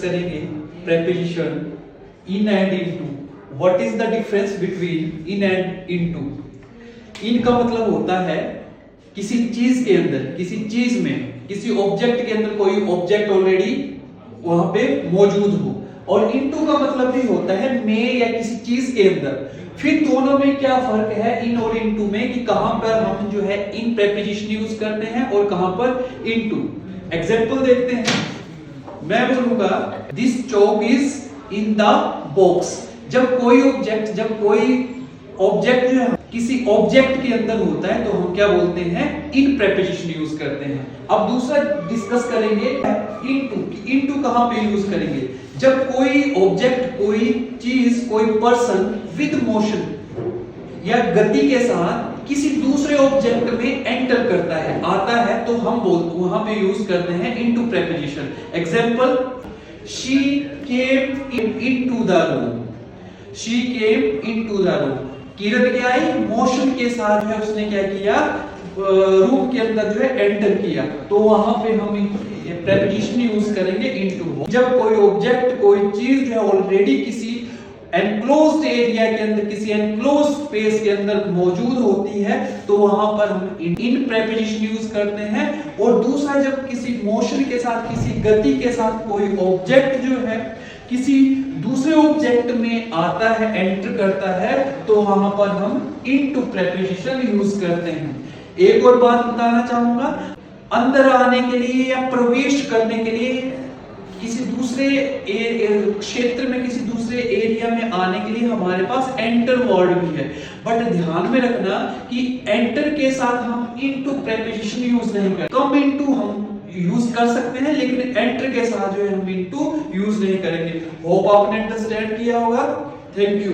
करेंगे preposition in and into. What is the difference between in and into? in का मतलब होता है किसी चीज के अंदर, किसी चीज में, किसी ऑब्जेक्ट के अंदर कोई ऑब्जेक्ट ऑलरेडी वहां पे मौजूद हो, और इनटू का मतलब भी होता है में या किसी चीज के अंदर। फिर दोनों में क्या फर्क है इन और इनटू में, कि कहां पर हम जो है इन प्रेपोजिशन यूज करते हैं और कहां पर इनटू। एग्जांपल देखते हैं, मैं बोलूंगा this chalk is in the box. जब कोई ऑब्जेक्ट जो है किसी ऑब्जेक्ट के अंदर होता है तो हम क्या बोलते हैं, इन प्रेपोजिशन यूज करते हैं। अब दूसरा डिस्कस करेंगे इनटू। इनटू कहां पे यूज करेंगे, जब कोई ऑब्जेक्ट, कोई चीज, कोई पर्सन विद मोशन या गति के साथ किसी दूसरे ऑब्जेक्ट में एंटर करता है, आता है, तो हम वहां पे यूज करते हैं into preposition. Example, she came into the room. She came into the room. Kiran क्या आई, मोशन के साथ है, उसने क्या किया, रूम के अंदर जो है एंटर किया, तो वहां पे हम प्रेपोजिशन यूज करेंगे इनटू। जब कोई ऑब्जेक्ट, कोई चीज जो है ऑलरेडी किसी एनक्लोज्ड एरिया के अंदर, किसी एनक्लोज्ड स्पेस के अंदर मौजूद होती है, तो वहां पर हम इन प्रेपोजिशन यूज करते हैं। और दूसरा, जब किसी मोशन के साथ, किसी गति के साथ कोई ऑब्जेक्ट जो है किसी दूसरे ऑब्जेक्ट में आता है, एंटर करता है, तो वहां पर हम इनटू प्रेपोजिशन यूज करते हैं। एक और बात बताना चाहूंगा, अंदर आने के लिए या प्रवेश करने के लिए किसी दूसरे क्षेत्र में, किसी दूसरे एरिया में आने के लिए हमारे पास एंटर वर्ड भी है, बट ध्यान में रखना कि एंटर के साथ हम इनटू प्रेपोजिशन यूज नहीं करते। कम इनटू हम यूज कर सकते हैं, लेकिन एंटर के साथ जो है हम इनटू यूज नहीं करेंगे। होप आपने अंडरस्टैंड किया होगा। Thank you.